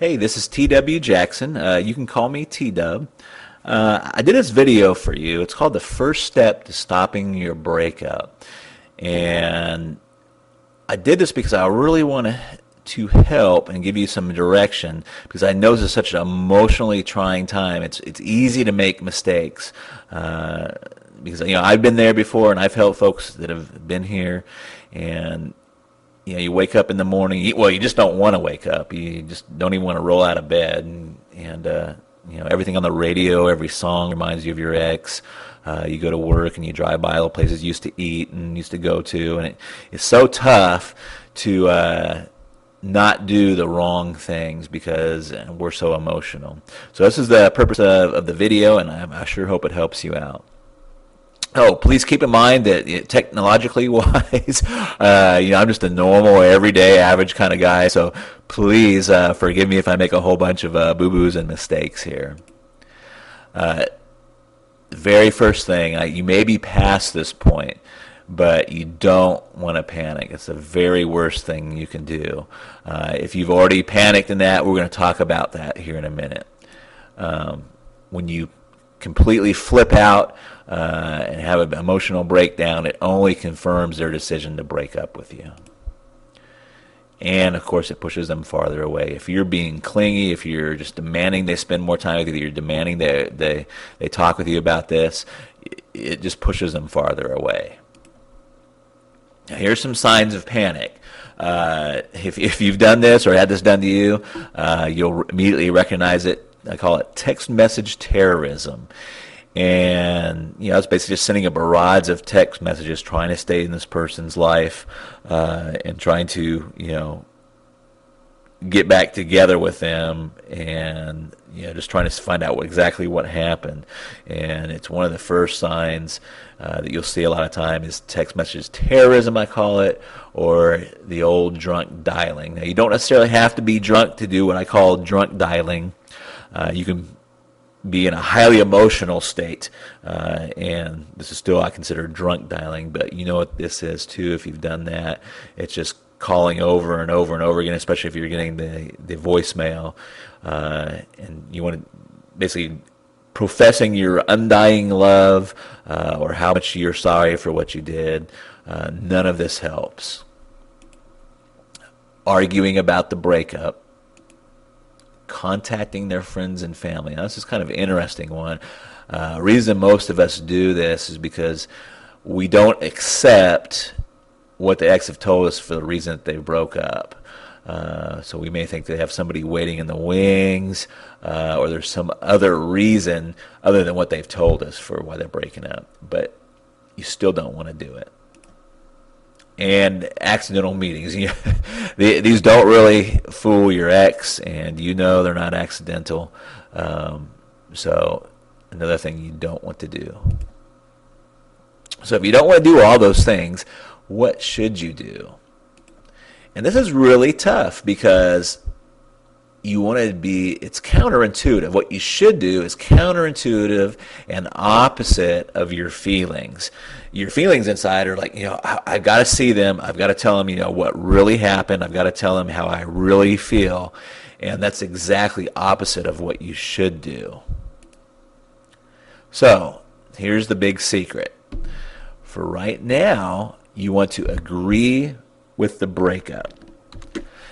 Hey, this is TW Jackson. You can call me T-Dub. I did this video for you. It's called The First Step to Stopping Your Breakup. And I did this because I really want to help and give you some direction because I know this is such an emotionally trying time. It's easy to make mistakes because I've been there before and I've helped folks that have been here, and you wake up in the morning. You just don't want to wake up. You just don't even want to roll out of bed, and everything on the radio, every song reminds you of your ex. You go to work and you drive by all the places you used to eat and used to go to, and it's so tough to not do the wrong things because we're so emotional. So this is the purpose of the video, and I sure hope it helps you out. Oh, please keep in mind that technologically wise, I'm just a normal, everyday, average kind of guy. So please forgive me if I make a whole bunch of boo-boos and mistakes here. The very first thing, you may be past this point, but you don't want to panic. It's the very worst thing you can do. If you've already panicked in that, we're going to talk about that here in a minute. When you completely flip out and have an emotional breakdown, it only confirms their decision to break up with you. And of course, it pushes them farther away. If you're being clingy, if you're just demanding they spend more time with you, you're demanding they talk with you about this, it just pushes them farther away. Now, here's some signs of panic. If you've done this or had this done to you, you'll immediately recognize it. I call it text message terrorism. And it's basically just sending a barrage of text messages trying to stay in this person's life and trying to get back together with them, and just trying to find out exactly what happened. And it's one of the first signs that you'll see a lot of time is text message terrorism, I call it, or the old drunk dialing. Now, you don't necessarily have to be drunk to do what I call drunk dialing. You can be in a highly emotional state, and this is still I consider drunk dialing, but you know what this is too if you've done that. It's just calling over and over and over again, especially if you're getting the voicemail, and you want to basically professing your undying love or how much you're sorry for what you did. None of this helps. Arguing about the breakup, contacting their friends and family. Now, this is kind of an interesting one. Reason most of us do this is because we don't accept what the ex have told us for the reason that they broke up. So we may think they have somebody waiting in the wings, or there's some other reason other than what they've told us for why they're breaking up. But you still don't want to do it. And accidental meetings. These don't really fool your ex, and they're not accidental. So another thing you don't want to do. So if you don't want to do all those things, what should you do? And this is really tough because you want to it's counterintuitive. What you should do is counterintuitive and opposite of your feelings. Your feelings inside are like, I've got to see them. I've got to tell them, what really happened. I've got to tell them how I really feel. And that's exactly opposite of what you should do. So here's the big secret. For right now, you want to agree with the breakup.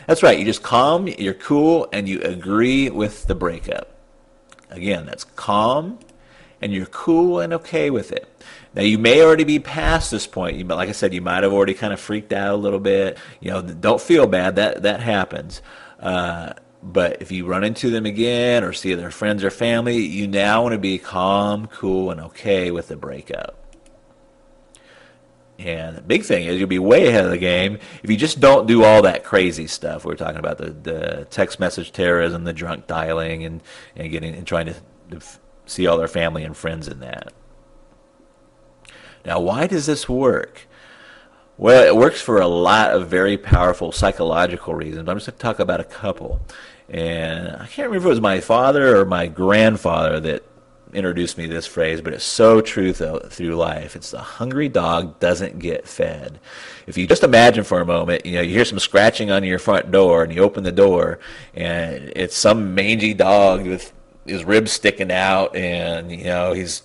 That's right. You just calm, you're cool, and you agree with the breakup. Again, that's calm, and you're cool and okay with it. Now, you may already be past this point. Like I said, you might have already kind of freaked out a little bit. Don't feel bad. That happens. But if you run into them again or see their friends or family, you now want to be calm, cool, and okay with the breakup. And the big thing is you'll be way ahead of the game if you just don't do all that crazy stuff. We're talking about the text message terrorism, the drunk dialing, and trying to see all their family and friends in that. Now, why does this work? Well, it works for a lot of very powerful psychological reasons. I'm just going to talk about a couple. And I can't remember if it was my father or my grandfather that introduced me to this phrase, but it's so true through life. It's the hungry dog doesn't get fed. If you just imagine for a moment, you hear some scratching on your front door, and you open the door, and it's some mangy dog with his ribs sticking out, and he's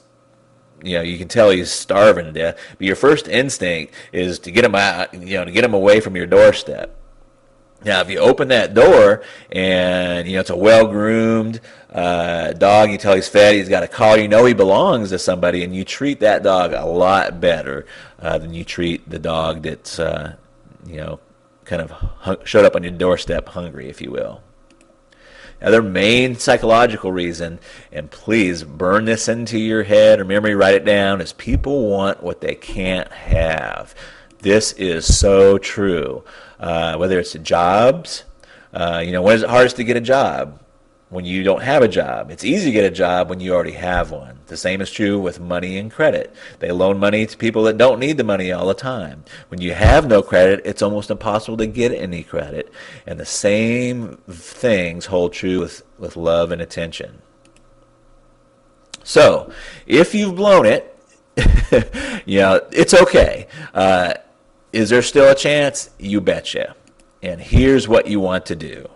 you can tell he's starving to death. But your first instinct is to get him out, to get him away from your doorstep. Now, if you open that door and it's a well-groomed dog, you tell he's fed, he's got a collar, he belongs to somebody, and you treat that dog a lot better than you treat the dog that's kind of showed up on your doorstep hungry, if you will. Now, their main psychological reason, and please burn this into your head or memory, write it down, is people want what they can't have. This is so true. Whether it's jobs, when is it hardest to get a job? When you don't have a job. It's easy to get a job when you already have one. The same is true with money and credit. They loan money to people that don't need the money all the time. When you have no credit, it's almost impossible to get any credit. And the same things hold true with love and attention. So, if you've blown it, it's okay. Is there still a chance? You betcha. And here's what you want to do.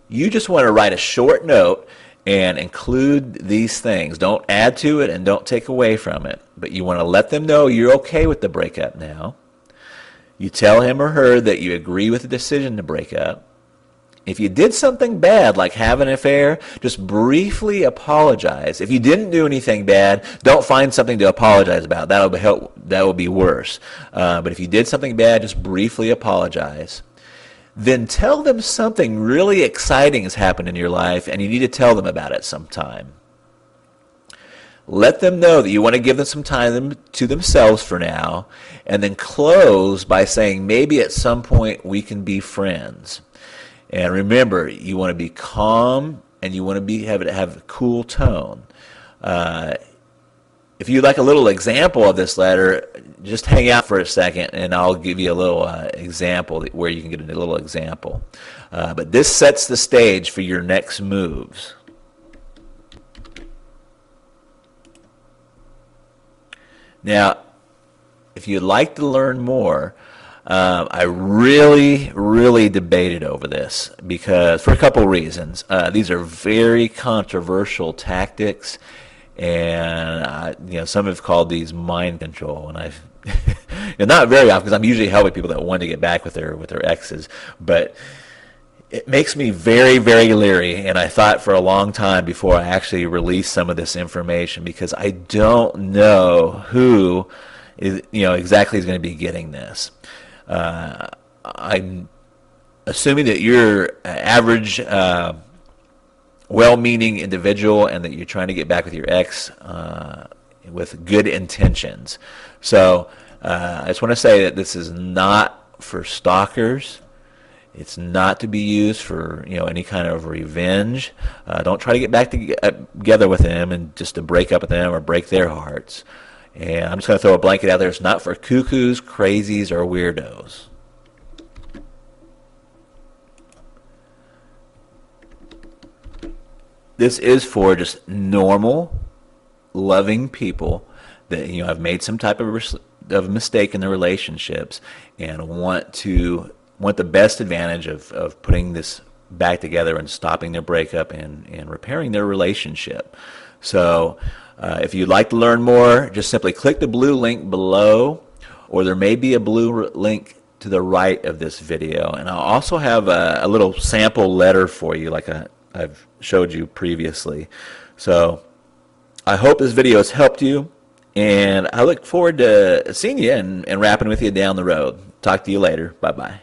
You just want to write a short note and include these things. Don't add to it and don't take away from it. But you want to let them know you're okay with the breakup now. You tell him or her that you agree with the decision to break up. If you did something bad, like have an affair, just briefly apologize. If you didn't do anything bad, don't find something to apologize about. That will be worse. But if you did something bad, just briefly apologize. Then tell them something really exciting has happened in your life, and you need to tell them about it sometime. Let them know that you want to give them some time to themselves for now, and then close by saying, maybe at some point we can be friends. And remember, you want to be calm, and you want to have a cool tone. If you'd like a little example of this letter, just hang out for a second, and I'll give you a little example where you can get a little example. But this sets the stage for your next moves. Now, if you'd like to learn more, I really debated over this because for a couple of reasons. These are very controversial tactics, and some have called these mind control, and I've not very often because I'm usually helping people that want to get back with their exes, but it makes me very leery, and I thought for a long time before I actually release some of this information because I don't know who is exactly is going to be getting this. I'm assuming that you're an average, well-meaning individual and that you're trying to get back with your ex with good intentions. So I just want to say that this is not for stalkers. It's not to be used for any kind of revenge. Don't try to get back together with them and just to break up with them or break their hearts. And I'm just going to throw a blanket out there. It's not for cuckoos, crazies, or weirdos. This is for just normal, loving people that have made some type of mistake in their relationships and want the best advantage of putting this back together and stopping their breakup and repairing their relationship. So if you'd like to learn more, just simply click the blue link below, or there may be a blue link to the right of this video. And I'll also have a little sample letter for you like I've showed you previously. So I hope this video has helped you, and I look forward to seeing you and rapping with you down the road. Talk to you later. Bye-bye.